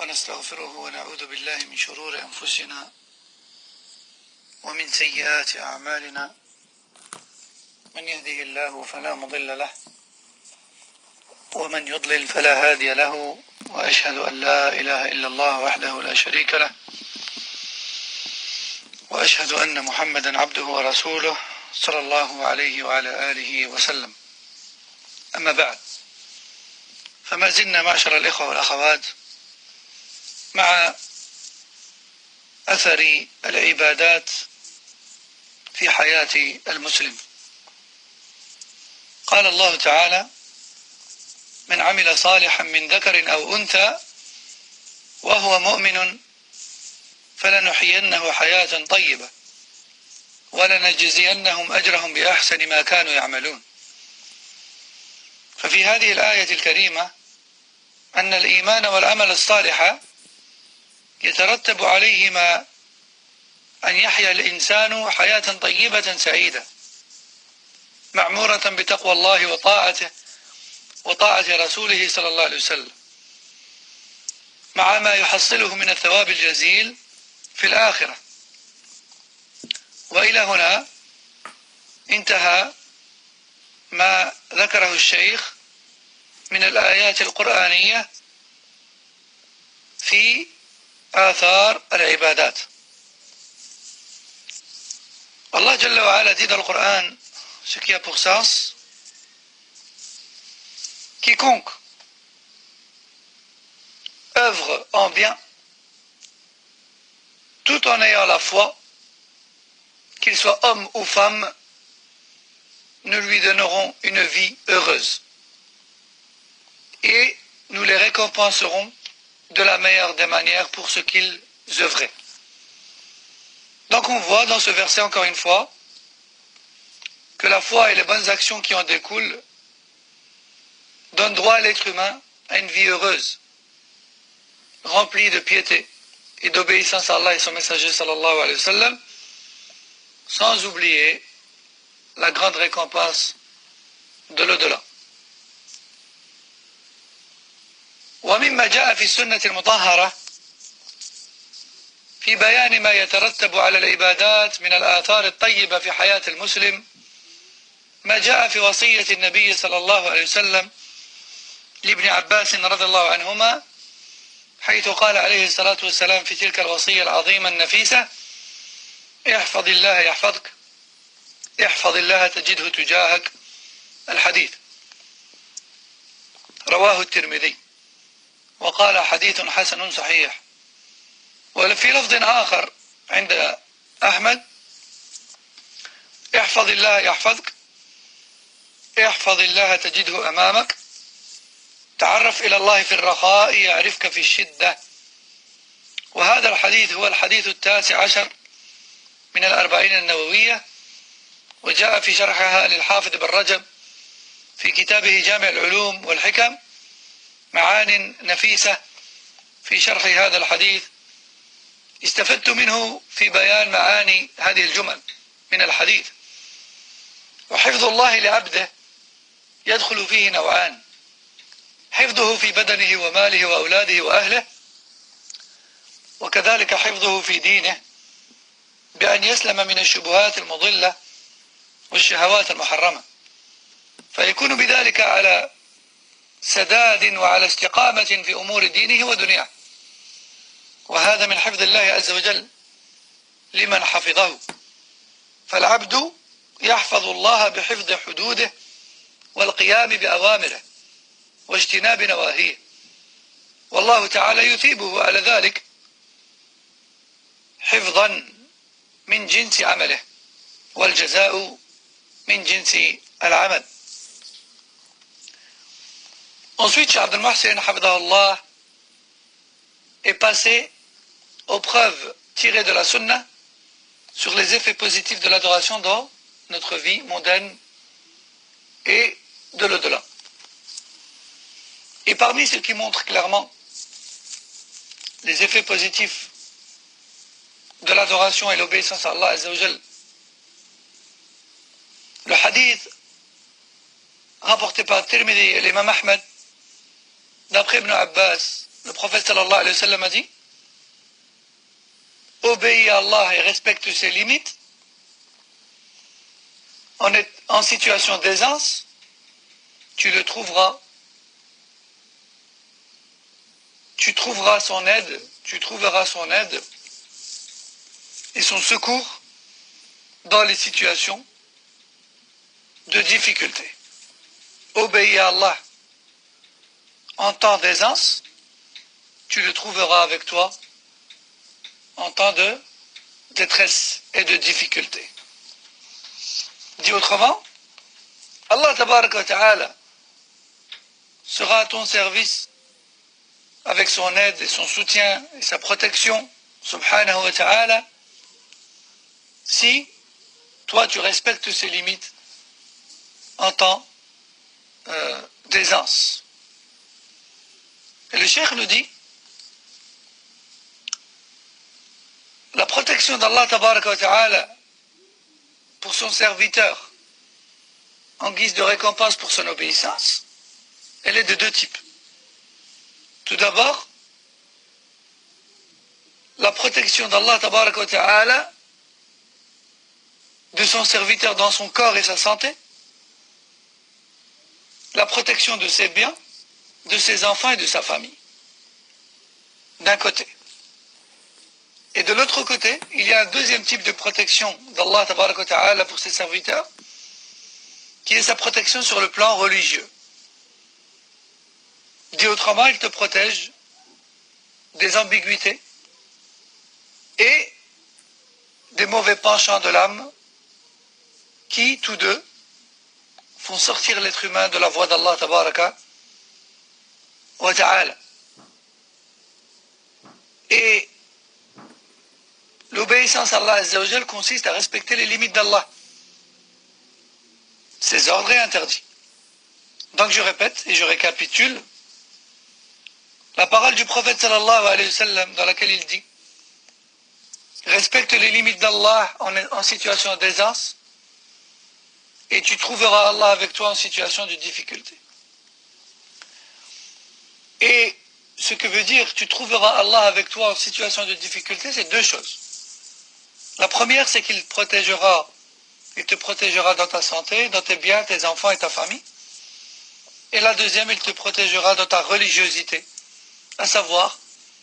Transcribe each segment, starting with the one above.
ونستغفره ونعوذ بالله من شرور أنفسنا ومن سيئات أعمالنا. من يهده الله فلا مضل له ومن يضلل فلا هادي له، وأشهد أن لا إله إلا الله وحده لا شريك له، وأشهد أن محمدا عبده ورسوله صلى الله عليه وعلى آله وسلم. أما بعد، فما زلنا معشر الإخوة والأخوات مع أثر العبادات في حياة المسلم. قال الله تعالى: من عمل صالحا من ذكر أو أنثى وهو مؤمن فلنحيينه حياة طيبة ولنجزينهم أجرهم بأحسن ما كانوا يعملون. ففي هذه الآية الكريمة أن الإيمان والعمل الصالح يترتب عليهما أن يحيا الإنسان حياة طيبة سعيدة معمورة بتقوى الله وطاعة رسوله صلى الله عليه وسلم، مع ما يحصله من الثواب الجزيل في الآخرة. وإلى هنا انتهى ما ذكره الشيخ من الآيات القرآنية في آثار العبادات. Allah Jalla wa Ala dit dans le Coran ce qui a pour sens: quiconque œuvre en bien tout en ayant la foi, qu'il soit homme ou femme, nous lui donnerons une vie heureuse et nous les récompenserons de la meilleure des manières pour ce qu'ils œuvraient. Donc on voit dans ce verset encore une fois que la foi et les bonnes actions qui en découlent donnent droit à l'être humain à une vie heureuse, remplie de piété et d'obéissance à Allah et son messager sallallahu alayhi wa sallam, sans oublier la grande récompense de l'au-delà. ومما جاء في السنة المطهرة في بيان ما يترتب على العبادات من الآثار الطيبة في حياة المسلم ما جاء في وصية النبي صلى الله عليه وسلم لابن عباس رضي الله عنهما، حيث قال عليه الصلاة والسلام في تلك الوصية العظيمة النفيسة: احفظ الله يحفظك، احفظ الله تجده تجاهك. الحديث رواه الترمذي وقال حديث حسن صحيح. وفي لفظ آخر عند أحمد: احفظ الله يحفظك، احفظ الله تجده أمامك، تعرف إلى الله في الرخاء يعرفك في الشدة. وهذا الحديث هو الحديث 19 من الأربعين النووية، وجاء في شرحها للحافظ بن رجب في كتابه جامع العلوم والحكم معان نفيسة في شرح هذا الحديث. استفدت منه في بيان معاني هذه الجمل من الحديث. وحفظ الله لعبده يدخل فيه نوعان: حفظه في بدنه وماله وأولاده وأهله، وكذلك حفظه في دينه بأن يسلم من الشبهات المضلة والشهوات المحرمة، فيكون بذلك على سداد وعلى استقامة في أمور دينه ودنياه. وهذا من حفظ الله عز وجل لمن حفظه. فالعبد يحفظ الله بحفظ حدوده والقيام بأوامره واجتناب نواهيه، والله تعالى يثيبه على ذلك حفظا من جنس عمله، والجزاء من جنس العمل. Ensuite, Cheikh Abdel Mohsen hafidahullah est passé aux preuves tirées de la sunna sur les effets positifs de l'adoration dans notre vie mondaine et de l'au-delà. Et parmi ce qui montre clairement les effets positifs de l'adoration et l'obéissance à Allah Azza wa Jal, le hadith rapporté par Tirmidhi et l'imam Ahmed d'après Ibn Abbas Le prophète sallallahu alayhi wa sallam a dit: obéis à Allah et respecte ses limites. En situation d'aisance, tu le trouveras. Tu trouveras son aide et son secours dans les situations de difficulté. Obéis à Allah en temps d'aisance, tu le trouveras avec toi en temps de détresse et de difficulté. Dit autrement, Allah tabaraka wa ta'ala sera à ton service avec son aide et son soutien et sa protection, subhanahu wa ta'ala, si toi tu respectes ses limites en temps d'aisance. Et le cheikh nous dit: la protection d'Allah tabaraka wa ta'ala pour son serviteur en guise de récompense pour son obéissance, elle est de deux types. Tout d'abord, la protection d'Allah tabaraka wa ta'ala de son serviteur dans son corps et sa santé, la protection de ses biens, de ses enfants et de sa famille, d'un côté. Et de l'autre côté, il y a un deuxième type de protection d'Allah tabaraka wa ta'ala pour ses serviteurs, qui est sa protection sur le plan religieux. Dit autrement, il te protège des ambiguïtés et des mauvais penchants de l'âme qui, tous deux, font sortir l'être humain de la voie d'Allah tabaraka wa ta'ala. Et l'obéissance à Allah azza wa jal consiste à respecter les limites d'Allah, ses ordres et interdits. Donc je répète et je récapitule la parole du prophète sallallahu alayhi wa sallam dans laquelle il dit: respecte les limites d'Allah en situation d'aisance et tu trouveras Allah avec toi en situation de difficulté. Et ce que veut dire tu trouveras Allah avec toi en situation de difficulté, c'est deux choses. La première, c'est qu'il te protégera dans ta santé, dans tes biens, tes enfants et ta famille. Et la deuxième, il te protégera dans ta religiosité. À savoir,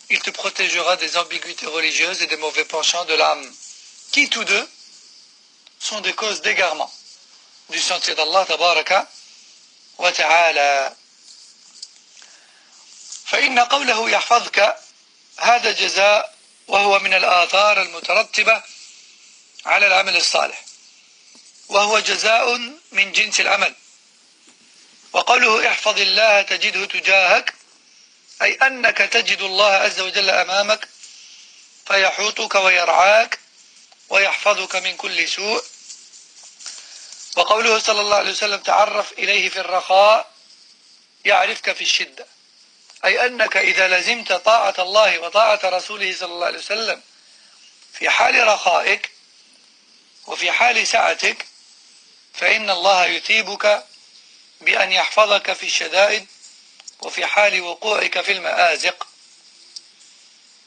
il te protégera des ambiguïtés religieuses et des mauvais penchants de l'âme, qui tous deux sont des causes d'égarement du sentier d'Allah tabaraka wa ta'ala. فإن قوله يحفظك هذا جزاء وهو من الآثار المترتبة على العمل الصالح وهو جزاء من جنس العمل. وقوله احفظ الله تجده تجاهك أي أنك تجد الله عز وجل أمامك فيحوطك ويرعاك ويحفظك من كل سوء. وقوله صلى الله عليه وسلم تعرف إليه في الرخاء يعرفك في الشدة أي أنك إذا لزمت طاعة الله وطاعة رسوله صلى الله عليه وسلم في حال رخائك وفي حال سعتك فإن الله يثيبك بأن يحفظك في الشدائد وفي حال وقوعك في المآزق.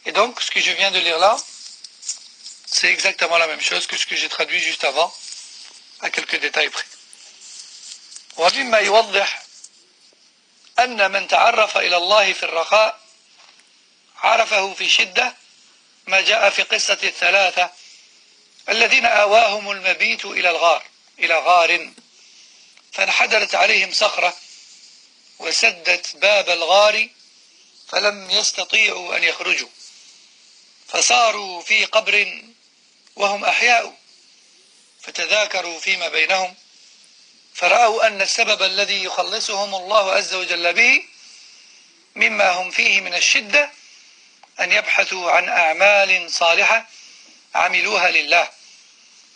Et donc, ce que je viens de lire là, c'est exactement la même chose que ce que j'ai traduit juste avant, à quelques détails près. ومما يوضح أن من تعرف إلى الله في الرخاء عرفه في الشدة ما جاء في قصة الثلاثة الذين آواهم المبيت إلى غار فانحدرت عليهم صخرة وسدت باب الغار فلم يستطيعوا أن يخرجوا فصاروا في قبر وهم أحياء فتذاكروا فيما بينهم فرأوا أن السبب الذي يخلصهم الله عز وجل به مما هم فيه من الشدة أن يبحثوا عن أعمال صالحة عملوها لله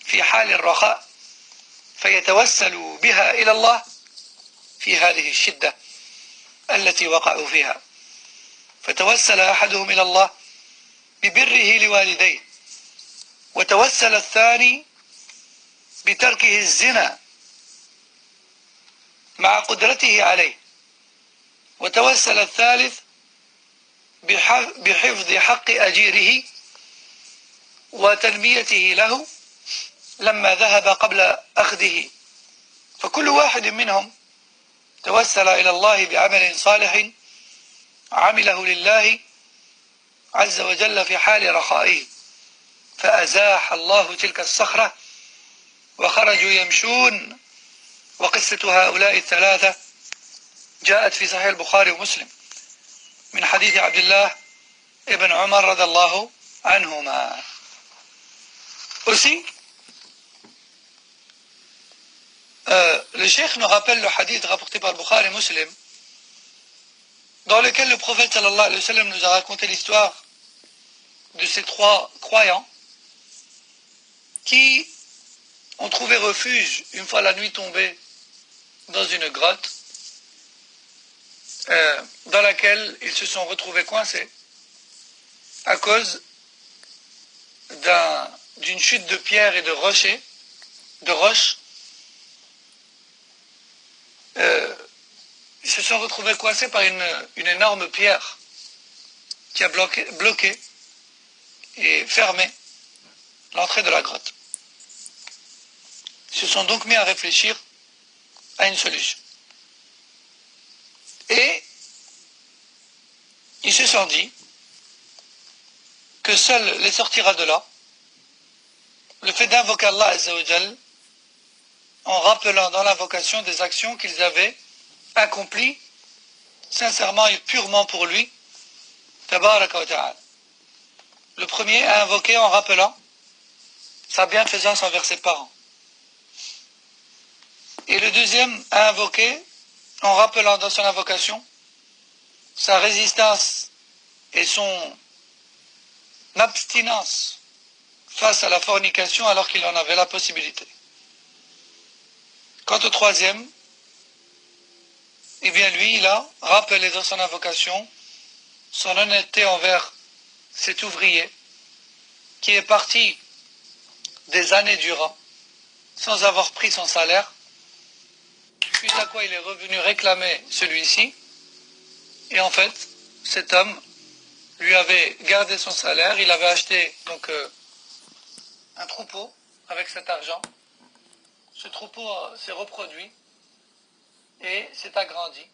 في حال الرخاء فيتوسلوا بها إلى الله في هذه الشدة التي وقعوا فيها. فتوسل أحدهم إلى الله ببره لوالديه وتوسل الثاني بتركه الزنا مع قدرته عليه وتوسل الثالث بحفظ حق أجيره وتنميته له لما ذهب قبل أخذه. فكل واحد منهم توسل إلى الله بعمل صالح عمله لله عز وجل في حال رخائه، فأزاح الله تلك الصخرة وخرجوا يمشون. وقصة هؤلاء الثلاثة جاءت في صحيح البخاري ومسلم من حديث عبد الله ابن عمر رضي الله عنهما. Aussi, le cheikh nous rappelle le hadith rapporté par le Bukhari et Muslim, dans lequel le prophète sallallahu alayhi wa sallam nous a raconté l'histoire de ces trois croyants qui ont trouvé refuge une fois la nuit tombée dans une grotte dans laquelle ils se sont retrouvés coincés à cause d'une chute de pierres et de roches. Ils se sont retrouvés coincés par une énorme pierre qui a bloqué et fermé l'entrée de la grotte. Ils se sont donc mis à réfléchir à une solution. Et ils se sont dit que seul les sortira de là le fait d'invoquer Allah Azza wa Jal en rappelant dans l'invocation des actions qu'ils avaient accomplies sincèrement et purement pour lui, Tabaraka wa Ta'ala. Le premier a invoqué en rappelant sa bienfaisance envers ses parents. Et le deuxième a invoqué en rappelant dans son invocation sa résistance et son abstinence face à la fornication alors qu'il en avait la possibilité. Quant au troisième, eh bien lui, il a rappelé dans son invocation son honnêteté envers cet ouvrier qui est parti des années durant sans avoir pris son salaire, suite à quoi il est revenu réclamer celui-ci, et en fait, cet homme lui avait gardé son salaire, il avait acheté donc un troupeau avec cet argent. Ce troupeau s'est reproduit et s'est agrandi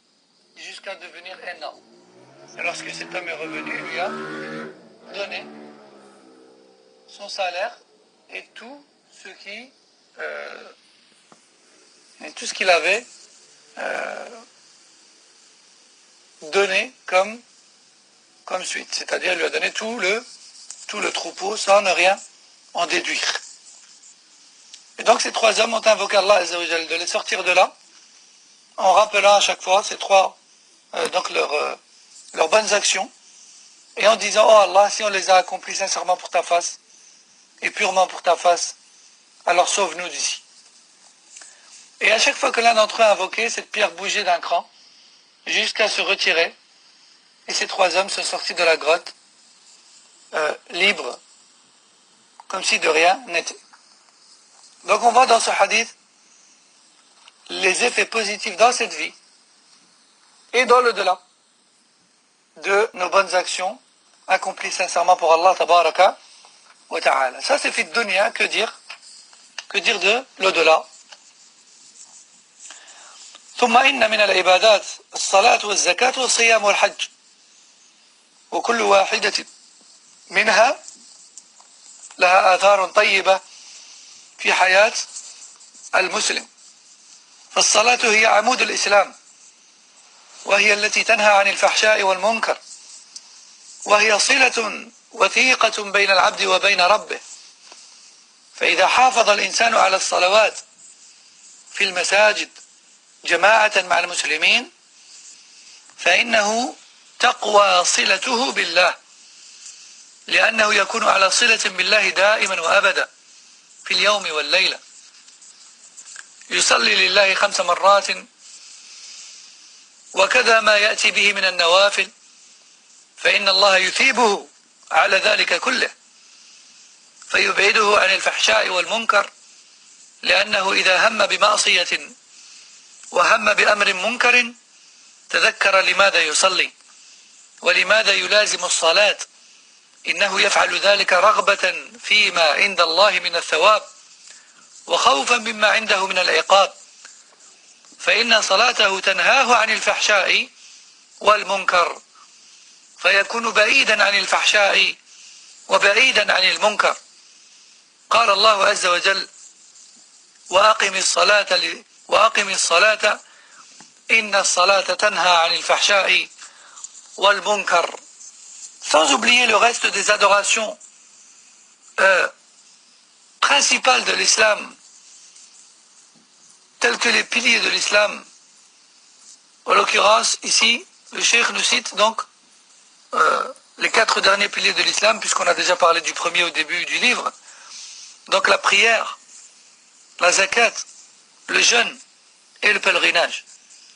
jusqu'à devenir énorme. Et lorsque cet homme est revenu, il lui a donné son salaire et tout ce qu'il avait donné comme suite. C'est-à-dire, il lui a donné tout le troupeau sans ne rien en déduire. Et donc ces trois hommes ont invoqué Allah Azza wa Jal de les sortir de là, en rappelant à chaque fois ces trois, donc leurs bonnes actions, et en disant, oh Allah, si on les a accomplies sincèrement pour ta face, et purement pour ta face, alors sauve-nous d'ici. Et à chaque fois que l'un d'entre eux a invoqué, cette pierre bougeait d'un cran, jusqu'à se retirer, et ces trois hommes sont sortis de la grotte, libres, comme si de rien n'était. Donc on voit dans ce hadith les effets positifs dans cette vie et dans le-delà de nos bonnes actions accomplies sincèrement pour Allah Tabaraka wa Ta'ala. Ça c'est fit dunya, que dire de l'au-delà. ثم إن من العبادات الصلاة والزكاة والصيام والحج وكل واحدة منها لها آثار طيبة في حياة المسلم. فالصلاة هي عمود الإسلام، وهي التي تنهى عن الفحشاء والمنكر، وهي صلة وثيقة بين العبد وبين ربه. فإذا حافظ الإنسان على الصلوات في المساجد جماعة مع المسلمين فإنه تقوى صلته بالله، لأنه يكون على صلة بالله دائما وأبدا في اليوم والليلة. يصلي لله 5 مرات، وكذا ما يأتي به من النوافل، فإن الله يثيبه على ذلك كله، فيبعده عن الفحشاء والمنكر، لأنه إذا هم بمعصية وهم بأمر منكر تذكر لماذا يصلي، ولماذا يلازم الصلاة؟ إنه يفعل ذلك رغبة فيما عند الله من الثواب وخوفا مما عنده من العقاب، فإن صلاته تنهاه عن الفحشاء والمنكر، فيكون بعيدا عن الفحشاء وبعيدا عن المنكر. قال الله عز وجل: وأقم الصلاة إن الصلاة تنهى عن الفحشاء والمنكر. Sans oublier le reste des adorations principales de l'islam, telles que les piliers de l'islam. En l'occurrence, ici, le cheikh nous cite donc les 4 derniers piliers de l'islam, puisqu'on a déjà parlé du premier au début du livre. Donc la prière, la zakat, le jeûne et le pèlerinage.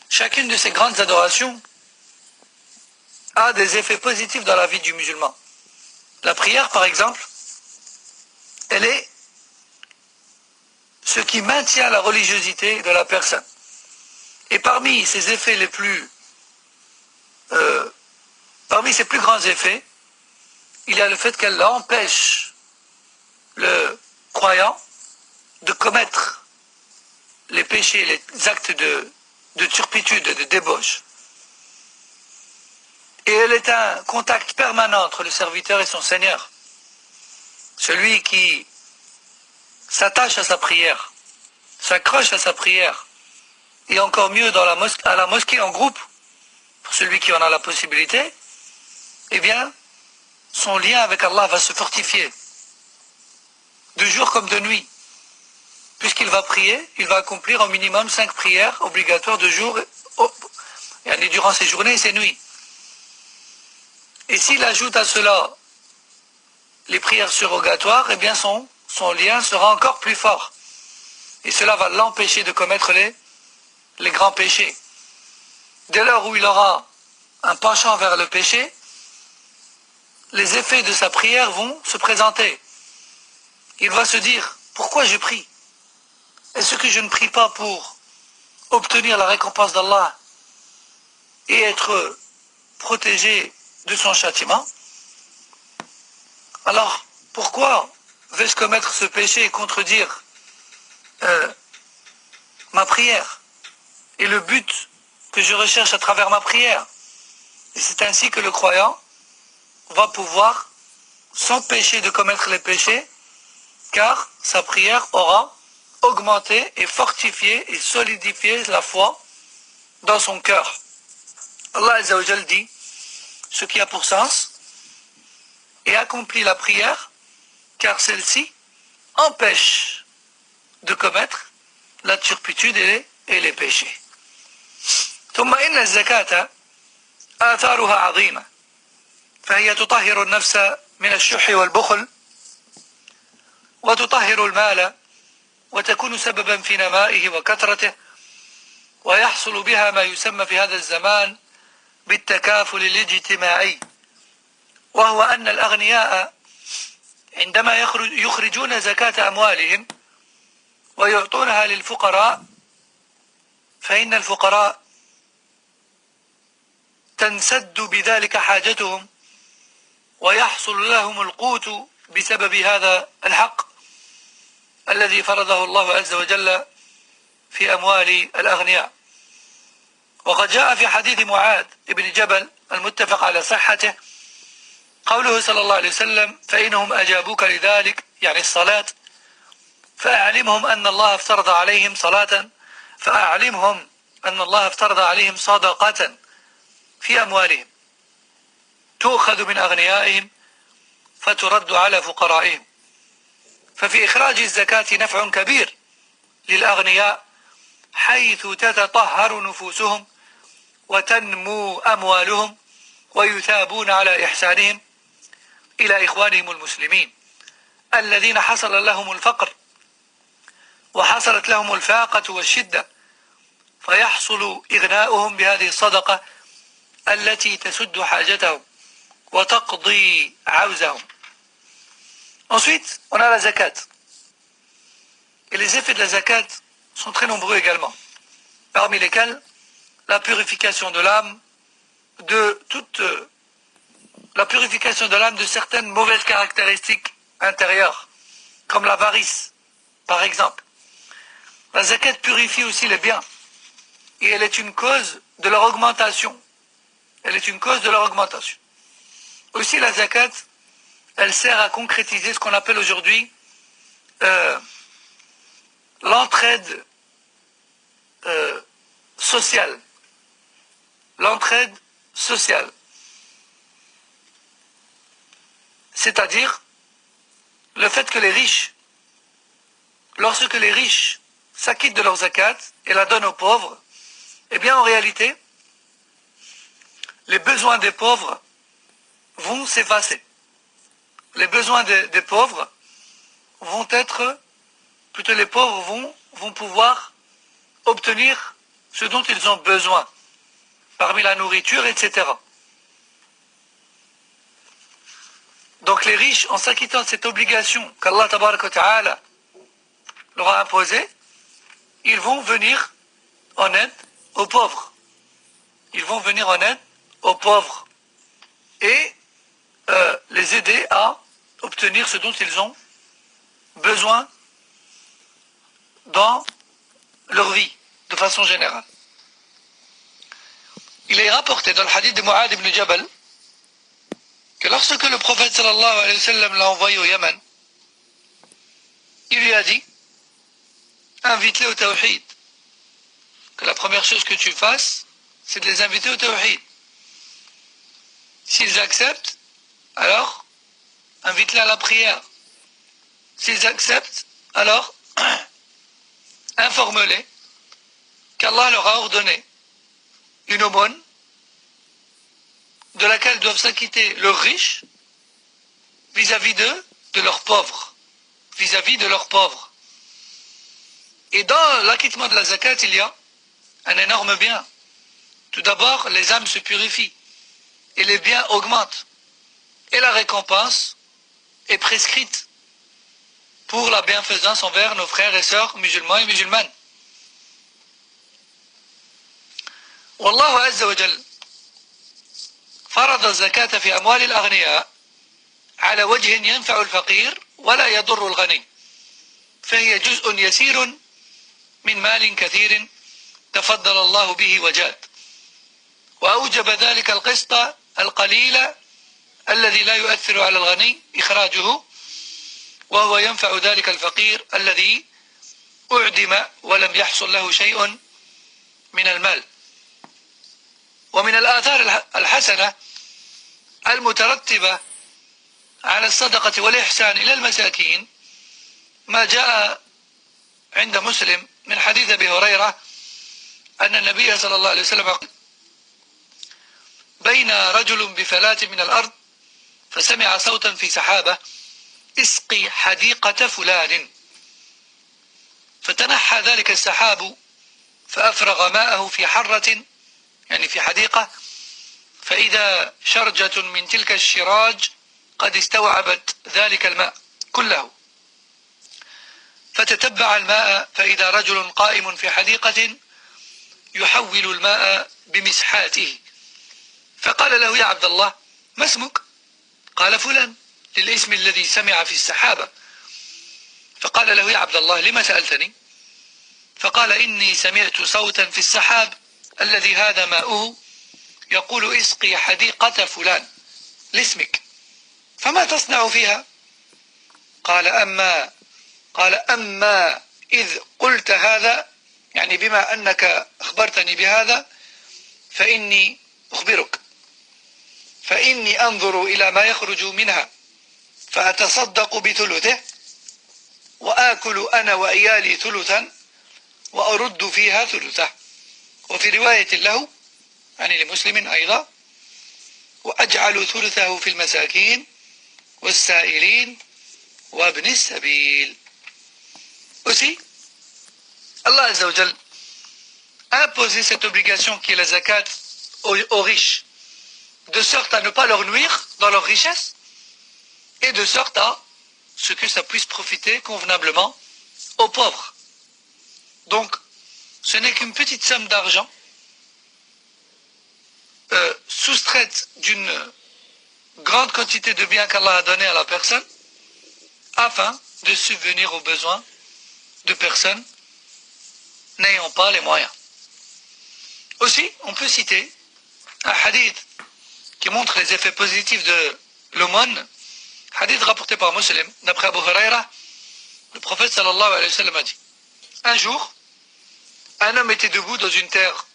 Chacune de ces grandes adorations a des effets positifs dans la vie du musulman. La prière, par exemple, elle est ce qui maintient la religiosité de la personne. Et parmi ses effets parmi ses plus grands effets, il y a le fait qu'elle empêche le croyant de commettre les péchés, les actes de turpitude, de débauche. Et elle est un contact permanent entre le serviteur et son Seigneur. Celui qui s'attache à sa prière, s'accroche à sa prière, et encore mieux à la mosquée en groupe, pour celui qui en a la possibilité, eh bien, son lien avec Allah va se fortifier, de jour comme de nuit. Puisqu'il va prier, il va accomplir au minimum 5 prières obligatoires de jour, et durant ses journées et ses nuits. Et s'il ajoute à cela les prières surrogatoires, eh bien son lien sera encore plus fort. Et cela va l'empêcher de commettre les grands péchés. Dès lors où il aura un penchant vers le péché, les effets de sa prière vont se présenter. Il va se dire: pourquoi je prie? Est-ce que je ne prie pas pour obtenir la récompense d'Allah et être protégé de son châtiment? Alors, pourquoi vais-je commettre ce péché et contredire ma prière et le but que je recherche à travers ma prière? Et c'est ainsi que le croyant va pouvoir s'empêcher de commettre les péchés, car sa prière aura augmenté et fortifié et solidifié la foi dans son cœur. Allah Azza wa Jal dit ce qui a pour sens et accomplit la prière, car celle-ci empêche de commettre la turpitude et les péchés. ثم إن الزكاة آثارها عظيمة، فهي تطهر النفس من الشح والبخل، وتطهر المال، وتكون سببا في نمائه وكثرته، ويحصل بها ما يسمى في هذا الزمان بالتكافل الاجتماعي، وهو أن الأغنياء عندما يخرجون زكاة أموالهم ويعطونها للفقراء، فإن الفقراء تنسد بذلك حاجتهم ويحصل لهم القوت بسبب هذا الحق الذي فرضه الله عز وجل في أموال الأغنياء. وقد جاء في حديث معاذ بن جبل المتفق على صحته قوله صلى الله عليه وسلم: فإنهم أجابوك لذلك، يعني الصلاة، فأعلمهم أن الله افترض عليهم صدقة في أموالهم تؤخذ من أغنيائهم فترد على فقرائهم، ففي إخراج الزكاة نفع كبير للأغنياء، حيث تتطهر نفوسهم وتنمو أموالهم ويثابون على إحسانهم إلى إخوانهم المسلمين الذين حصل لهم الفقر وحصلت لهم الفاقة والشدة، فيحصل إغناؤهم بهذه الصدقة التي تسد حاجتهم وتقضي عوزهم. Ensuite, on a la zakat. Et les effets de la zakat sont très nombreux également, parmi lesquels la purification de l'âme de toute la purification de l'âme de certaines mauvaises caractéristiques intérieures, comme l'avarice, par exemple. La zakat purifie aussi les biens, et elle est une cause de leur augmentation. Elle est une cause de leur augmentation. Aussi, la zakat, elle sert à concrétiser ce qu'on appelle aujourd'hui l'entraide sociale. L'entraide sociale. C'est-à-dire le fait que les riches, lorsque les riches s'acquittent de leur zakat et la donnent aux pauvres, eh bien en réalité, les besoins des pauvres vont s'effacer. Les besoins des pauvres vont être, plutôt les pauvres vont pouvoir obtenir ce dont ils ont besoin, parmi la nourriture, etc. Donc les riches, en s'acquittant de cette obligation qu'Allah Tabaraka wa Ta'ala leur a imposée, ils vont venir en aide aux pauvres. Ils vont venir en aide aux pauvres et les aider à obtenir ce dont ils ont besoin dans leur vie, de façon générale. Il est rapporté dans le hadith de Mu'adh ibn Jabal que lorsque le prophète sallallahu alayhi wa sallam l'a envoyé au Yémen, il lui a dit, invite-les au tawhid. Que la première chose que tu fasses, c'est de les inviter au tawhid. S'ils acceptent, alors invite-les à la prière. S'ils acceptent, alors informe-les qu'Allah leur a ordonné une aumône de laquelle doivent s'acquitter leurs riches vis-à-vis de leurs pauvres. Vis-à-vis de leurs pauvres. Et dans l'acquittement de la zakat, il y a un énorme bien. Tout d'abord, les âmes se purifient et les biens augmentent. Et la récompense est prescrite pour la bienfaisance envers nos frères et sœurs musulmans et musulmanes. والله عز وجل فرض الزكاة في أموال الأغنياء على وجه ينفع الفقير ولا يضر الغني فهي جزء يسير من مال كثير تفضل الله به وجاد وأوجب ذلك القسط القليل الذي لا يؤثر على الغني إخراجه وهو ينفع ذلك الفقير الذي أعدم ولم يحصل له شيء من المال. ومن الآثار الحسنة المترتبة على الصدقة والإحسان إلى المساكين ما جاء عند مسلم من حديث أبي هريرة أن النبي صلى الله عليه وسلم قال بين رجل بفلاة من الأرض فسمع صوتا في سحابة اسقي حديقة فلان فتنحى ذلك السحاب فأفرغ ماءه في حرة يعني في حديقة فإذا شرجة من تلك الشراج قد استوعبت ذلك الماء كله فتتبع الماء فإذا رجل قائم في حديقة يحول الماء بمسحاته فقال له يا عبد الله ما اسمك؟ قال فلان للاسم الذي سمع في السحابة فقال له يا عبد الله لما سألتني؟ فقال إني سمعت صوتا في السحاب الذي هذا ماؤه يقول اسقي حديقة فلان لاسمك فما تصنع فيها؟ قال أما إذ قلت هذا يعني بما أنك أخبرتني بهذا فإني أخبرك فإني أنظر إلى ما يخرج منها فأتصدق بثلثه وآكل أنا وإيالي ثلثا وأرد فيها ثلثه وفي رواية له يعني لمسلم أيضا وأجعل ثلثه في المساكين والسائلين وابن السبيل. Aussi, Allah Azza wa Jal a imposé cette obligation qui est la zakat aux riches, de sorte à ne pas leur nuire dans leur richesse, et de sorte à ce que ça puisse profiter convenablement aux pauvres. Donc, ce n'est qu'une petite somme d'argent soustraite d'une grande quantité de biens qu'Allah a donné à la personne, afin de subvenir aux besoins de personnes n'ayant pas les moyens. Aussi, on peut citer un hadith qui montre les effets positifs de l'aumône, hadith rapporté par Muslim, d'après Abu Huraira, le prophète sallallahu alayhi wa sallam a dit, un jour, un homme était debout dans une terre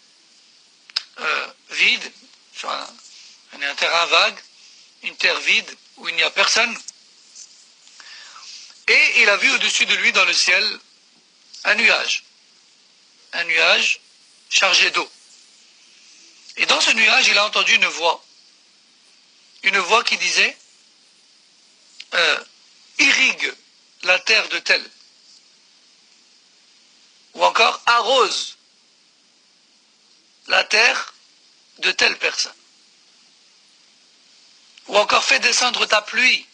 vide, sur un terrain vague, une terre vide où il n'y a personne, et il a vu au-dessus de lui dans le ciel un nuage chargé d'eau. Et dans ce nuage, il a entendu une voix qui disait irrigue la terre de tel, ou encore arrose la terre de telle personne, ou encore fais descendre ta pluie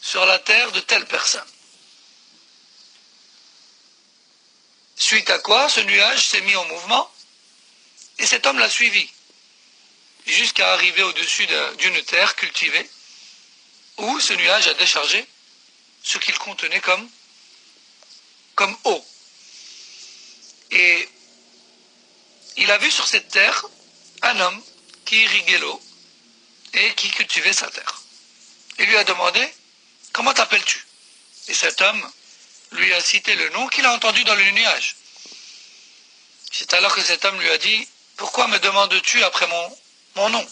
sur la terre de telle personne. Suite à quoi, ce nuage s'est mis en mouvement et cet homme l'a suivi jusqu'à arriver au-dessus d'une terre cultivée où ce nuage a déchargé ce qu'il contenait comme eau. Et il a vu sur cette terre un homme qui irriguait l'eau et qui cultivait sa terre. Il lui a demandé « Comment t'appelles-tu » Et cet homme lui a cité le nom qu'il a entendu dans le nuage. C'est alors que cet homme lui a dit « Pourquoi me demandes-tu après mon nom ?»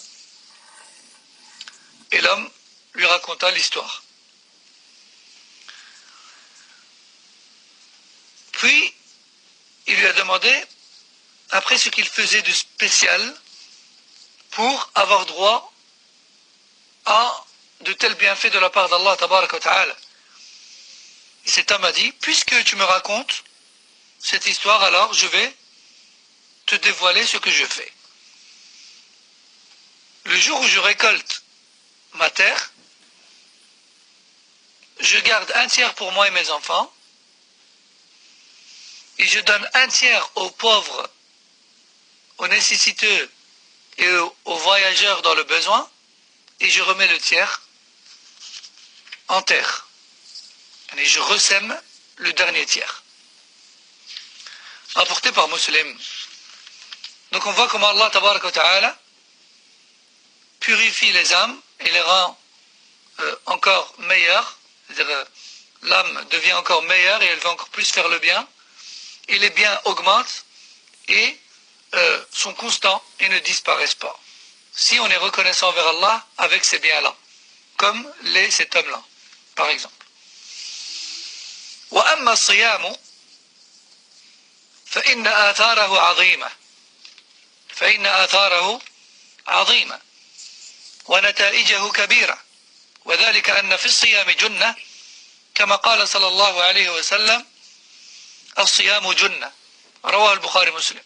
Et l'homme lui raconta l'histoire. Puis, il lui a demandé après ce qu'il faisait de spécial pour avoir droit à de tels bienfaits de la part d'Allah tabaraka wa ta'ala. Et cet homme a dit, puisque tu me racontes cette histoire, alors je vais te dévoiler ce que je fais. Le jour où je récolte ma terre, je garde un tiers pour moi et mes enfants, et je donne un tiers aux pauvres, aux nécessiteux et aux voyageurs dans le besoin, et je remets le tiers en terre. Et je ressème le dernier tiers. Apporté par Muslim. Donc on voit comment Allah tabaraka wa ta'ala purifie les âmes et les rend encore meilleures. C'est-à-dire l'âme devient encore meilleure et elle va encore plus faire le bien. Et les biens augmentent et sont constants et ne disparaissent pas. Si on est reconnaissant envers Allah avec ces biens-là, comme cet homme-là, par exemple. وأما الصيام فإن آثاره عظيمة ونتائجه كبيرة وذلك أن في الصيام جنة كما قال صلى الله عليه وسلم الصيام جنة رواه البخاري مسلم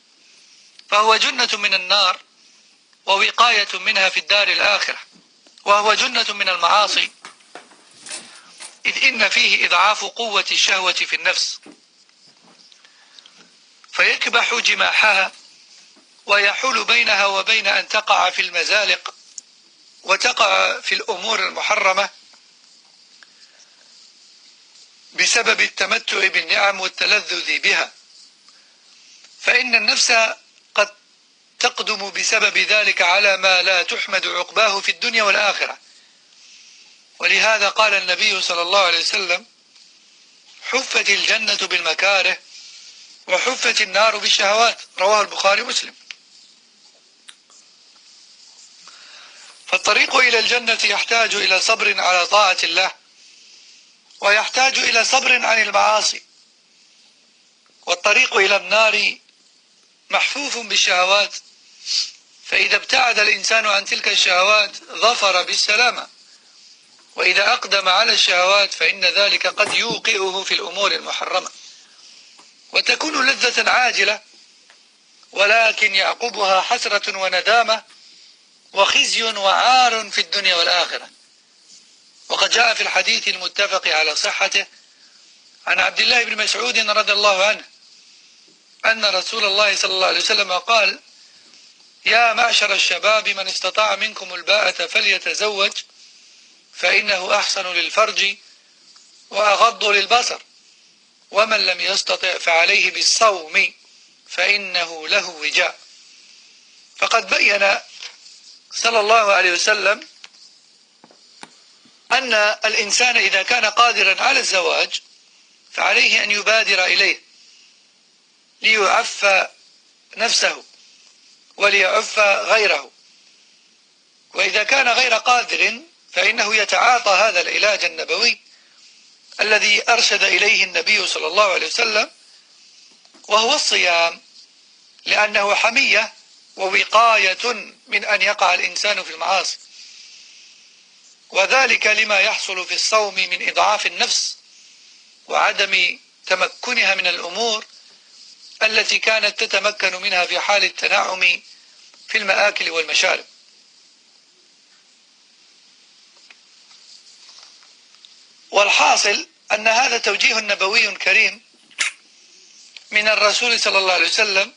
فهو جنة من النار ووقاية منها في الدار الآخرة وهو جنة من المعاصي إذ إن فيه إضعاف قوة الشهوة في النفس فيكبح جماحها ويحول بينها وبين أن تقع في المزالق وتقع في الأمور المحرمة بسبب التمتع بالنعم والتلذذ بها فإن النفس قد تقدم بسبب ذلك على ما لا تحمد عقباه في الدنيا والآخرة ولهذا قال النبي صلى الله عليه وسلم حفت الجنة بالمكاره وحفت النار بالشهوات رواه البخاري ومسلم فالطريق إلى الجنة يحتاج إلى صبر على طاعة الله ويحتاج إلى صبر عن المعاصي والطريق إلى النار محفوف بالشهوات فإذا ابتعد الإنسان عن تلك الشهوات ظفر بالسلامة وإذا أقدم على الشهوات فإن ذلك قد يوقعه في الأمور المحرمة وتكون لذة عاجلة ولكن يعقبها حسرة وندامة وخزي وعار في الدنيا والآخرة وقد جاء في الحديث المتفق على صحته عن عبد الله بن مسعود رضي الله عنه أن رسول الله صلى الله عليه وسلم قال يا معشر الشباب من استطاع منكم الباءة فليتزوج فإنه أحسن للفرج وأغض للبصر ومن لم يستطع فعليه بالصوم فإنه له وجاء. فقد بين صلى الله عليه وسلم أن الإنسان إذا كان قادرا على الزواج فعليه أن يبادر إليه ليعف نفسه وليعف غيره، وإذا كان غير قادر فإنه يتعاطى هذا العلاج النبوي الذي أرشد إليه النبي صلى الله عليه وسلم، وهو الصيام، لأنه حمية ووقاية من أن يقع الإنسان في المعاصي، وذلك لما يحصل في الصوم من إضعاف النفس وعدم تمكنها من الأمور التي كانت تتمكن منها في حال التنعم في المآكل والمشارب. والحاصل أن هذا توجيه نبوي كريم من الرسول صلى الله عليه وسلم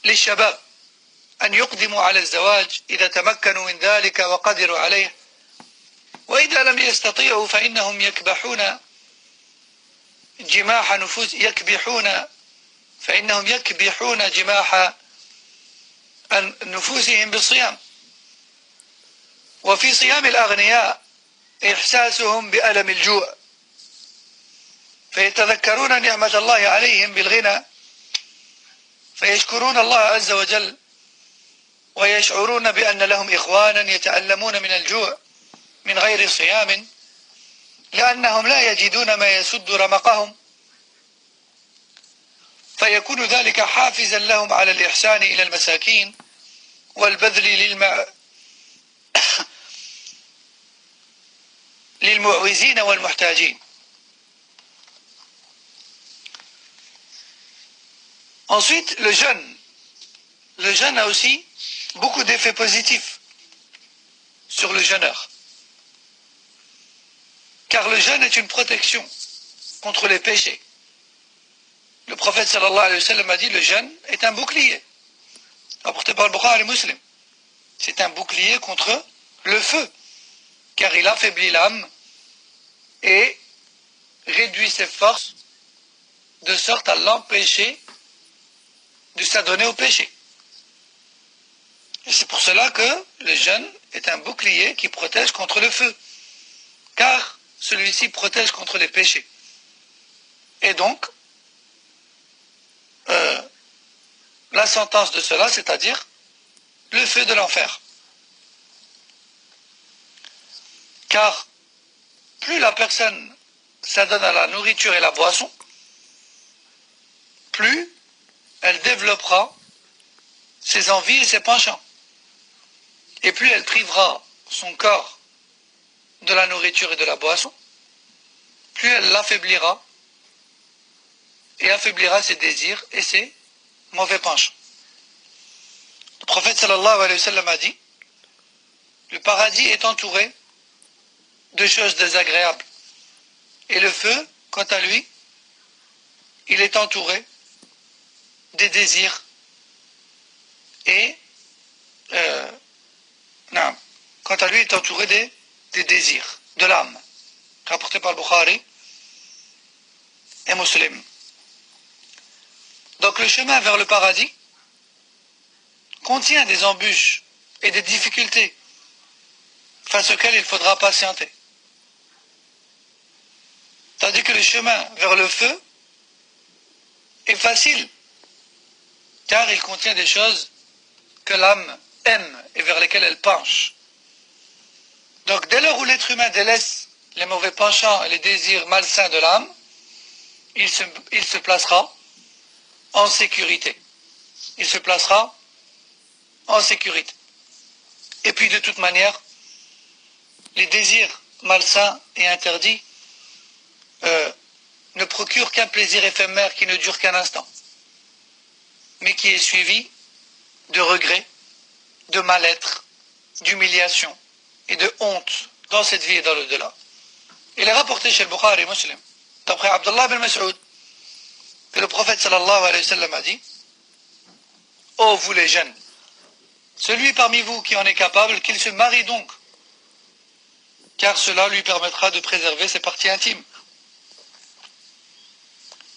للشباب أن يقدموا على الزواج إذا تمكنوا من ذلك وقدروا عليه، وإذا لم يستطيعوا فإنهم يكبحون جماح جماح نفوسهم بالصيام. وفي صيام الأغنياء إحساسهم بألم الجوع، فيتذكرون نعمة الله عليهم بالغنى فيشكرون الله عز وجل، ويشعرون بأن لهم إخوانا يتألمون من الجوع من غير صيام لأنهم لا يجدون ما يسد رمقهم، فيكون ذلك حافزا لهم على الإحسان إلى المساكين والبذل للمعوزين والمحتاجين. Ensuite, le jeûne. Le jeûne a aussi beaucoup d'effets positifs sur le jeûneur. Car le jeûne est une protection contre les péchés. Le prophète sallallahu alayhi wa sallam a dit: le jeûne est un bouclier. Rapporté par le Bukhari et Muslim. C'est un bouclier contre le feu, car il affaiblit l'âme et réduit ses forces de sorte à l'empêcher de s'adonner au péché. Et c'est pour cela que le jeûne est un bouclier qui protège contre le feu, car celui-ci protège contre les péchés. Et donc, la sentence de cela, c'est-à-dire le feu de l'enfer. Car plus la personne s'adonne à la nourriture et la boisson, plus elle développera ses envies et ses penchants. Et plus elle privera son corps de la nourriture et de la boisson, plus elle l'affaiblira et affaiblira ses désirs et ses mauvais penchants. Le prophète sallallahu alayhi wa sallam a dit: le paradis est entouré de choses désagréables, et le feu, quant à lui, il est entouré des désirs et quant à lui, il est entouré des désirs de l'âme, rapporté par le Bukhari et Muslim. Donc le chemin vers le paradis contient des embûches et des difficultés face auxquelles il faudra patienter. Tandis que le chemin vers le feu est facile, car il contient des choses que l'âme aime et vers lesquelles elle penche. Donc dès lors où l'être humain délaisse les mauvais penchants et les désirs malsains de l'âme, il se placera en sécurité. Il se placera en sécurité. Et puis de toute manière, les désirs malsains et interdits ne procurent qu'un plaisir éphémère qui ne dure qu'un instant, mais qui est suivi de regrets, de mal-être, d'humiliation et de honte dans cette vie et dans l'au-delà. Il est rapporté chez le Bukhari et Muslim, d'après Abdullah bin Mas'ud, que le prophète sallallahu alayhi wa sallam a dit: ô vous les jeunes, celui parmi vous qui en est capable, qu'il se marie donc, car cela lui permettra de préserver ses parties intimes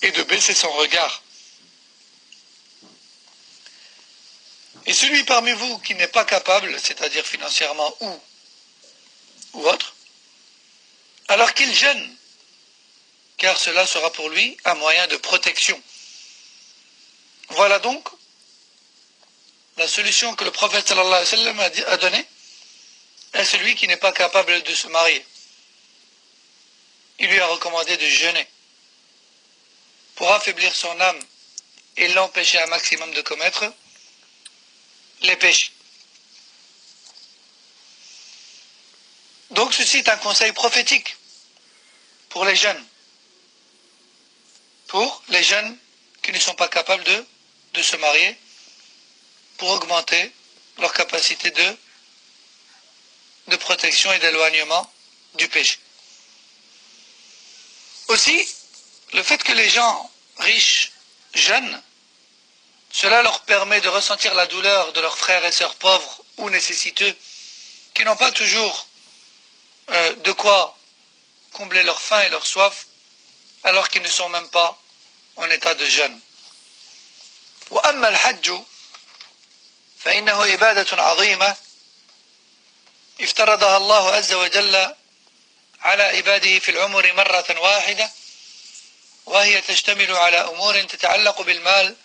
et de baisser son regard. Et celui parmi vous qui n'est pas capable, c'est-à-dire financièrement ou autre, alors qu'il gêne, car cela sera pour lui un moyen de protection. Voilà donc la solution que le prophète sallallahu alayhi wa sallam a donnée à celui qui n'est pas capable de se marier. Il lui a recommandé de jeûner pour affaiblir son âme et l'empêcher un maximum de commettre les péchés. Donc ceci est un conseil prophétique pour les jeunes qui ne sont pas capables de se marier, pour augmenter leur capacité de protection et d'éloignement du péché. Aussi, le fait que les gens riches jeûnent, cela leur permet de ressentir la douleur de leurs frères et sœurs pauvres ou nécessiteux, qui n'ont pas toujours de quoi combler leur faim et leur soif, alors qu'ils ne sont même pas en état de jeûne. وأما الحج فإنه عبادة عظيمة افترضها الله عز وجل على عباده في العمر مرة واحدة، وهي تشتمل على أمور تتعلق بالمال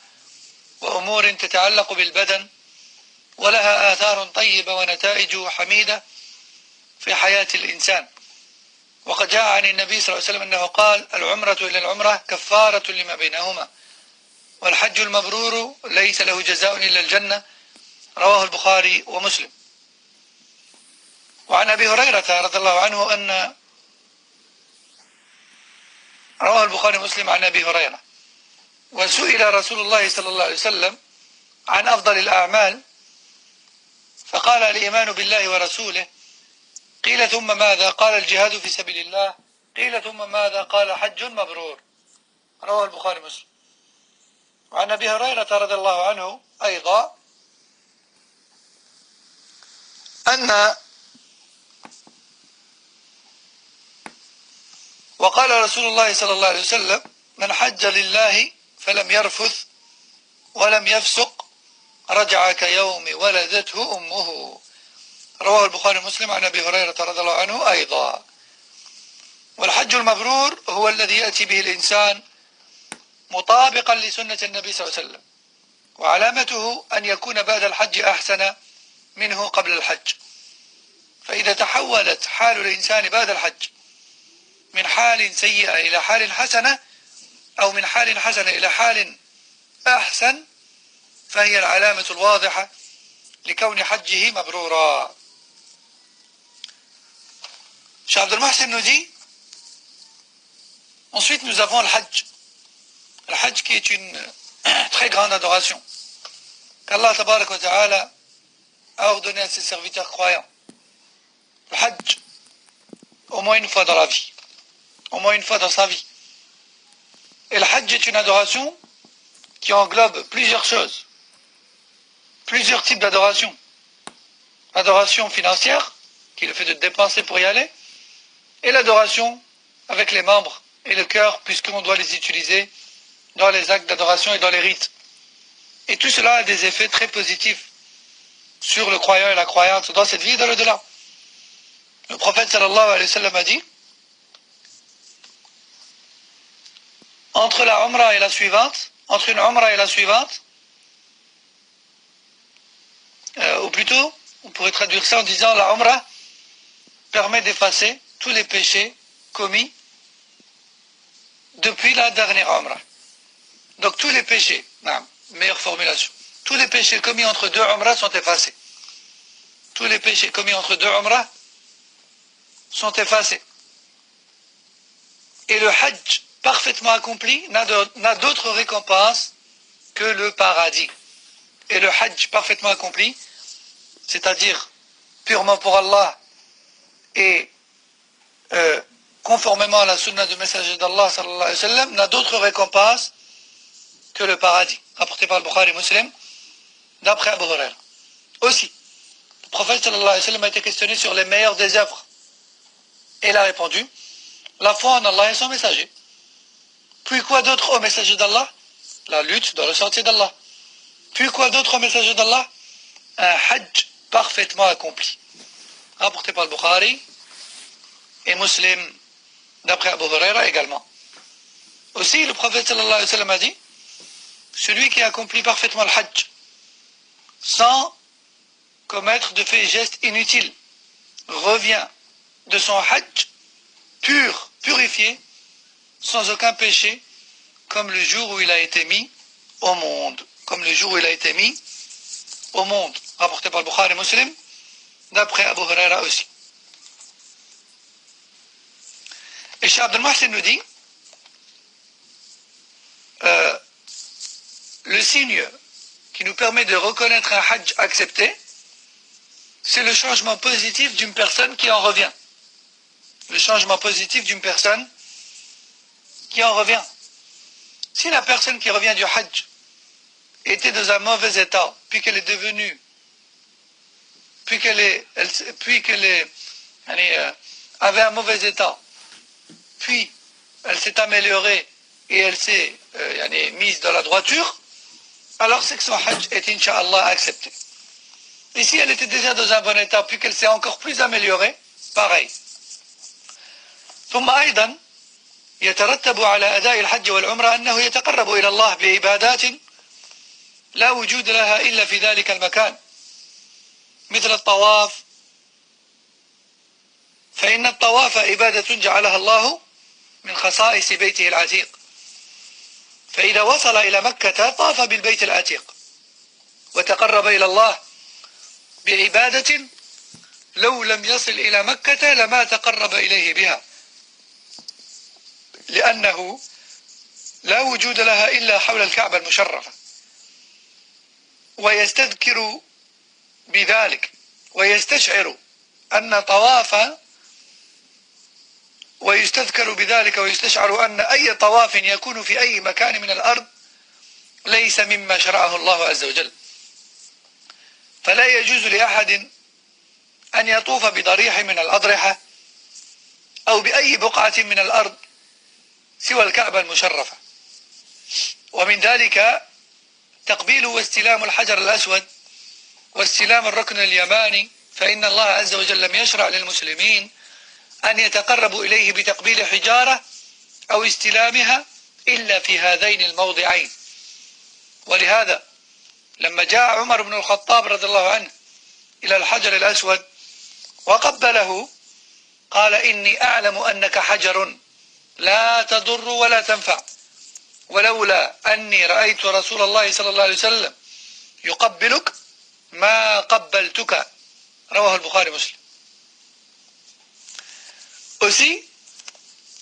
وأمور تتعلق بالبدن، ولها آثار طيبة ونتائج حميدة في حياة الإنسان. وقد جاء عن النبي صلى الله عليه وسلم أنه قال: العمرة إلى العمرة كفارة لما بينهما، والحج المبرور ليس له جزاء إلا الجنة، رواه البخاري ومسلم. وعن أبي هريرة رضي الله عنه أن رواه البخاري ومسلم عن أبي هريرة: وسئل رسول الله صلى الله عليه وسلم عن أفضل الأعمال فقال: الإيمان بالله ورسوله. قيل: ثم ماذا؟ قال: الجهاد في سبيل الله. قيل: ثم ماذا؟ قال: حج مبرور. رواه البخاري ومسلم. وعن أبي هريرة رضي الله عنه أيضا أن وقال رسول الله صلى الله عليه وسلم: من حج لله فلم يرفث ولم يفسق رجع كيوم ولدته أمه. رواه البخاري ومسلم عن أبي هريرة رضي الله عنه أيضا. والحج المبرور هو الذي يأتي به الإنسان مطابقا لسنة النبي صلى الله عليه وسلم، وعلامته أن يكون بعد الحج أحسن منه قبل الحج. فإذا تحولت حال الإنسان بعد الحج من حال سيئة إلى حال حسنة، أو من حال حسنة إلى حال أحسن، فهي العلامة الواضحة لكون حجه مبرورا. Cheikh Abdel Mohsen nous dit: ensuite nous avons le Hajj. Le Hajj qui est une très grande adoration qu'Allah Tabarak wa Ta'ala a ordonné à ses serviteurs croyants. Le Hajj, au moins une fois dans la vie, au moins une fois dans sa vie. Et le Hajj est une adoration qui englobe plusieurs choses, plusieurs types d'adoration. L'adoration financière, qui est le fait de dépenser pour y aller, et l'adoration avec les membres et le cœur, puisqu'on doit les utiliser dans les actes d'adoration et dans les rites. Et tout cela a des effets très positifs sur le croyant et la croyante dans cette vie et dans l'au-delà. Le prophète sallallahu alayhi wa sallam a dit: entre la Umrah et la suivante, entre une Umrah et la suivante, ou plutôt, on pourrait traduire ça en disant: la Umrah permet d'effacer tous les péchés commis depuis la dernière Umrah. Donc tous les péchés, meilleure formulation, tous les péchés commis entre deux Umrah sont effacés. Tous les péchés commis entre deux Umrah sont effacés. Et le Hajj parfaitement accompli n'a d'autre récompense que le paradis. Et le Hajj parfaitement accompli, c'est-à-dire purement pour Allah et conformément à la sunna du messager d'Allah sallallahu alayhi wa sallam, n'a d'autre récompense que le paradis, rapporté par le Bukhari Muslim, d'après Abu Huraira. Aussi, le prophète sallallahu alayhi wa sallam a été questionné sur les meilleures des œuvres. Et il a répondu, la foi en Allah et son messager. Puis quoi d'autre au messager d'Allah? La lutte dans le sentier d'Allah. Puis quoi d'autre au messager d'Allah? Un hajj parfaitement accompli. Rapporté par le Bukhari et Muslim, d'après Abu Huraira également. Aussi, le prophète sallallahu alayhi wa sallam a dit, celui qui accomplit parfaitement le hajj, sans commettre de faits et gestes inutiles, revient de son hajj pur, purifié, sans aucun péché, comme le jour où il a été mis au monde. Comme le jour où il a été mis au monde. Rapporté par le Bukhari et Muslim, d'après Abu Huraira aussi. Et Cheikh Abdel Mohsin nous dit, le signe qui nous permet de reconnaître un hajj accepté, c'est le changement positif d'une personne qui en revient. Le changement positif d'une personne qui en revient. Si la personne qui revient du hajj était dans un mauvais état, puis qu'elle est devenue, avait un mauvais état, puis elle s'est améliorée et elle s'est mise dans la droiture, alors c'est que son hajj est incha'Allah accepté. Et si elle était déjà dans un bon état, puis qu'elle s'est encore plus améliorée, pareil. ثم أيضا يترتب على أداء الحج والعمرة أنه يتقرب إلى الله بعبادات لا وجود لها إلا في ذلك المكان مثل الطواف فإن الطواف عبادة جعلها الله من خصائص بيته العتيق فإذا وصل إلى مكة طاف بالبيت العتيق وتقرب إلى الله بعبادة لو لم يصل إلى مكة لما تقرب إليه بها لأنه لا وجود لها إلا حول الكعبة المشرفة ويستذكر بذلك ويستشعر أن طواف ويستذكر بذلك ويستشعر أن أي طواف يكون في أي مكان من الأرض ليس مما شرعه الله عز وجل فلا يجوز لأحد أن يطوف بضريح من الأضرحة أو بأي بقعة من الأرض سوى الكعبة المشرفة ومن ذلك تقبيل واستلام الحجر الأسود واستلام الركن اليماني فإن الله عز وجل لم يشرع للمسلمين أن يتقربوا إليه بتقبيل حجارة أو استلامها إلا في هذين الموضعين ولهذا لما جاء عمر بن الخطاب رضي الله عنه إلى الحجر الأسود وقبله قال إني أعلم أنك حجر لا تضر ولا تنفع ولولا أني رأيت رسول الله صلى الله عليه وسلم يقبلك ما قبلتك رواه البخاري مسلم. Aussi,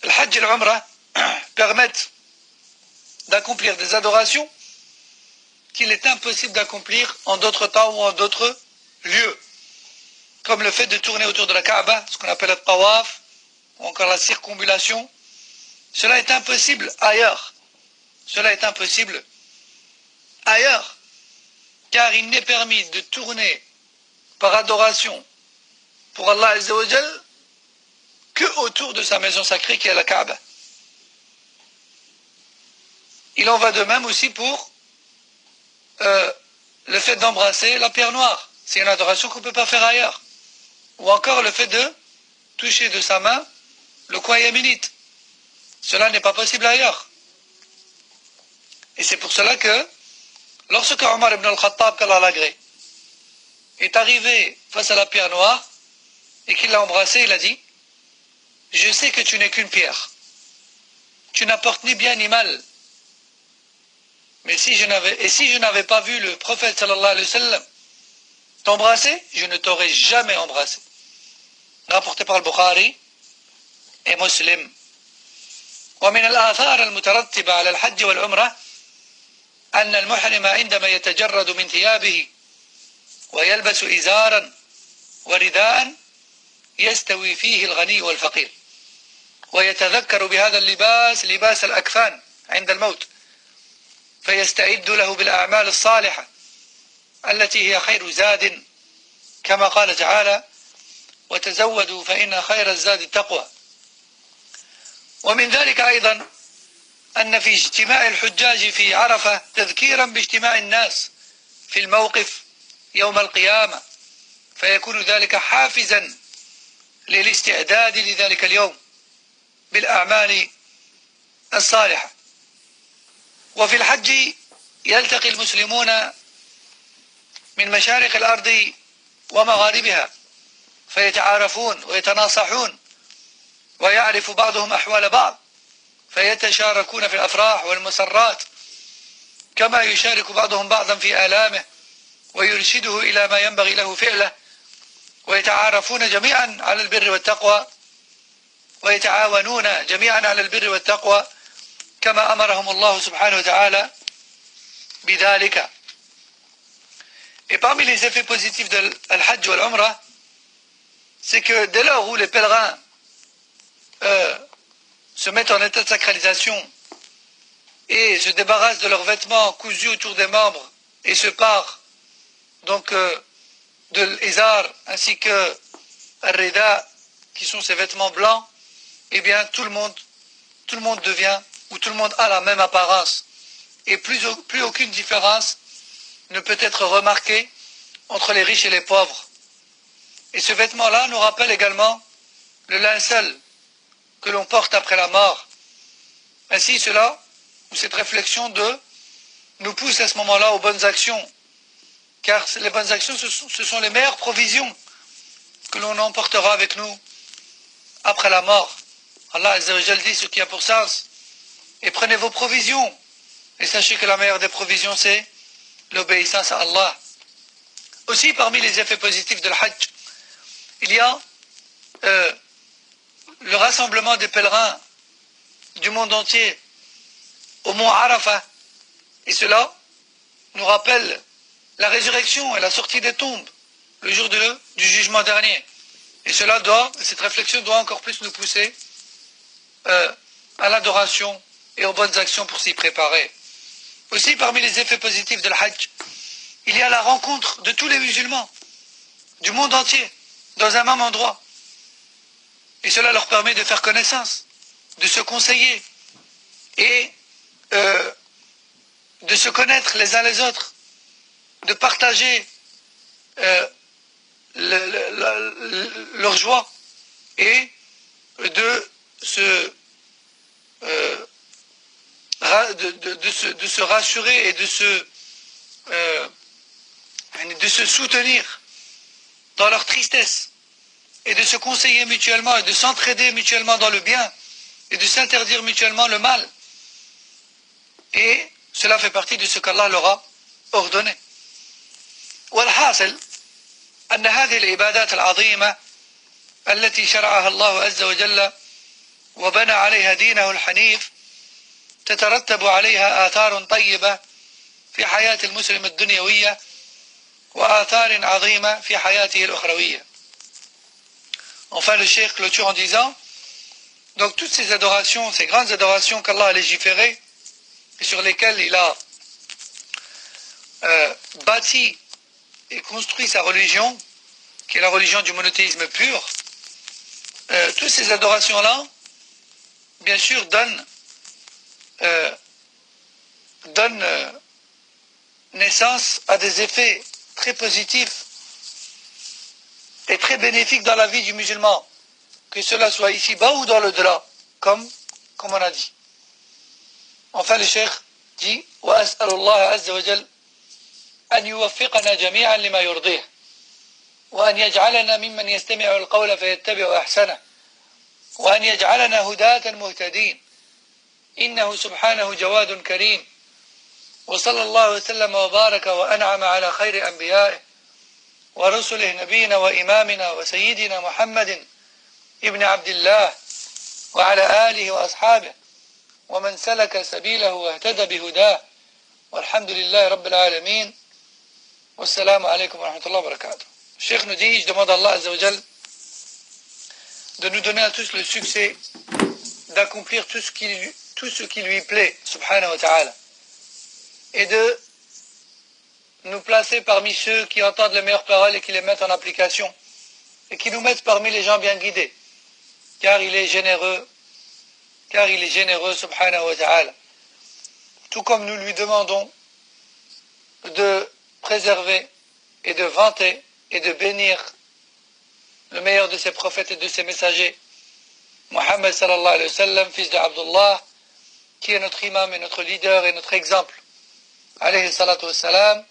le Hajj et l'Umrah permettent d'accomplir des adorations qu'il est impossible d'accomplir en d'autres temps ou en d'autres lieux, comme le fait de tourner autour de la Kaaba, ce qu'on appelle le tawaf, ou encore la circumambulation. Cela est impossible ailleurs. Cela est impossible ailleurs, car il n'est permis de tourner par adoration pour Allah Azza wa Jal que autour de sa maison sacrée qui est la Kaaba. Il en va de même aussi pour le fait d'embrasser la pierre noire. C'est une adoration qu'on ne peut pas faire ailleurs. Ou encore le fait de toucher de sa main le coin yéménite. Cela n'est pas possible ailleurs. Et c'est pour cela que lorsque Omar ibn al-Khattab, qu'Allah l'agrée, est arrivé face à la pierre noire et qu'il l'a embrassée, il a dit: je sais que tu n'es qu'une pierre. Tu n'apportes ni bien ni mal. Mais si je n'avais pas vu le prophète sallallahu alayhi wa sallam t'embrasser, je ne t'aurais jamais embrassé. Rapporté par le Bukhari et Muslim. ومن الآثار المترتبة على الحج والعمرة أن المحرم عندما يتجرد من ثيابه ويلبس إزارا ورداء يستوي فيه الغني والفقير ويتذكر بهذا اللباس لباس الأكفان عند الموت فيستعد له بالأعمال الصالحة التي هي خير زاد كما قال تعالى وتزودوا فإن خير الزاد التقوى. ومن ذلك أيضا أن في اجتماع الحجاج في عرفة تذكيرا باجتماع الناس في الموقف يوم القيامة، فيكون ذلك حافزا للاستعداد لذلك اليوم بالأعمال الصالحة. وفي الحج يلتقي المسلمون من مشارق الأرض ومغاربها فيتعارفون ويتناصحون ويعرف بعضهم أحوال بعض، فيتشاركون في الأفراح والمسرات، كما يشارك بعضهم بعضا في آلامه ويرشده إلى ما ينبغي له فعله، ويتعارفون جميعا على البر والتقوى ويتعاونون جميعا على البر والتقوى كما أمرهم الله سبحانه وتعالى بذلك. Et parmi les effets positifs de l'Hajj ou l'Umrah, c'est que dès lors où les pèlerins se mettent en état de sacralisation et se débarrassent de leurs vêtements cousus autour des membres et se parent donc de l'izar ainsi que al-rida, qui sont ces vêtements blancs, eh bien tout le monde devient, ou tout le monde a la même apparence, et plus aucune différence ne peut être remarquée entre les riches et les pauvres. Et ce vêtement-là nous rappelle également le linceul que l'on porte après la mort. Ainsi cela, ou cette réflexion nous pousse à ce moment-là aux bonnes actions, car les bonnes actions ce sont les meilleures provisions que l'on emportera avec nous après la mort. Allah Azza wa Jal dit ce qui a pour sens, et prenez vos provisions, et sachez que la meilleure des provisions c'est l'obéissance à Allah. Aussi parmi les effets positifs de l'Hajj, il y a le rassemblement des pèlerins du monde entier au mont Arafah, et cela nous rappelle la résurrection et la sortie des tombes le jour du jugement dernier, et cette réflexion doit encore plus nous pousser à l'adoration et aux bonnes actions pour s'y préparer. Aussi parmi les effets positifs de l'Hajj, il y a la rencontre de tous les musulmans du monde entier dans un même endroit, et cela leur permet de faire connaissance, de se conseiller et de se connaître les uns les autres, de partager leur joie et de se rassurer et de se soutenir dans leur tristesse, et de se conseiller mutuellement et de s'entraider mutuellement dans le bien et de s'interdire mutuellement le mal. Et cela fait partie de ce qu'Allah leur a ordonné. والحاصل أن هذه العبادات العظيمة التي شرعها الله عز وجل وبنى عليها دينه الحنيف تترتب عليها آثار طيبة في حياة المسلم الدنيوية وآثار عظيمة في حياته الأخروية. Enfin, le cheikh clôture en disant, donc toutes ces adorations, ces grandes adorations qu'Allah a légiférées et sur lesquelles il a bâti et construit sa religion, qui est la religion du monothéisme pur, toutes ces adorations-là, bien sûr, donnent naissance à des effets très positifs et très bénéfique dans la vie du musulman, que cela soit ici-bas ou dans l'au-delà, comme on a dit. Enfin, le cheikh dit وأسأل الله عز وجل أن يوفقنا جميعا لما يرضيه وأن يجعلنا ممن يستمع القول فيتبع أحسنه وأن يجعلنا هداة مهتدين إنه سبحانه جواد كريم وصلى الله وسلم وبارك وأنعم على خير أنبيائه ورسله نبينا وإمامنا وسيدنا محمد ابن عبد الله وعلى آله وأصحابه ومن سلك سبيله واهتدى بهداه والحمد لله رب العالمين والسلام عليكم ورحمة الله وبركاته. Le cheikh nous dit, je demande à Allah Azza wa Jal de nous donner à tous le succès d'accomplir tout ce qui lui plaît, subhanahu wa ta'ala, et de nous placer parmi ceux qui entendent les meilleures paroles et qui les mettent en application, et qui nous mette parmi les gens bien guidés, car il est généreux, subhanahu wa ta'ala. Tout comme nous lui demandons de préserver et de vanter et de bénir le meilleur de ses prophètes et de ses messagers, Muhammad sallallahu alayhi wa sallam, fils de Abdullah, qui est notre imam et notre leader et notre exemple, alayhi salatu wa salam,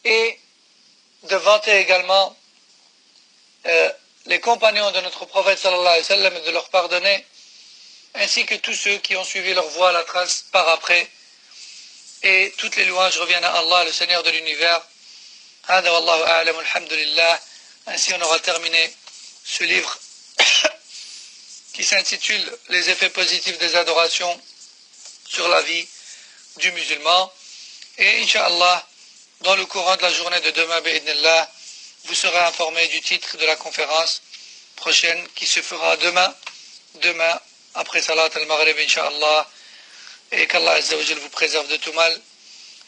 et de vanter également les compagnons de notre prophète sallallahu alayhi wa sallam et de leur pardonner, ainsi que tous ceux qui ont suivi leur voie à la trace par après. Et toutes les louanges reviennent à Allah, le Seigneur de l'univers. Hada wallahu a'lam, alhamdulillah. Ainsi on aura terminé ce livre qui s'intitule Les effets positifs des adorations sur la vie du musulman. Et Inch'Allah, dans le courant de la journée de demain, bi'idnillah, vous serez informé du titre de la conférence prochaine qui se fera demain après Salat al-Maghrib, Inch'Allah. Et qu'Allah Azza wa Jal vous préserve de tout mal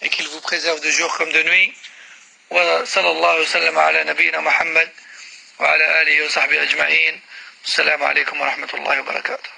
et qu'il vous préserve de jour comme de nuit. Wa sallallahu sallam ala nabiyyina Muhammad wa ala alihi wa sahbihi ajma'in. Assalamu alaikum wa rahmatullahi wa barakatuh.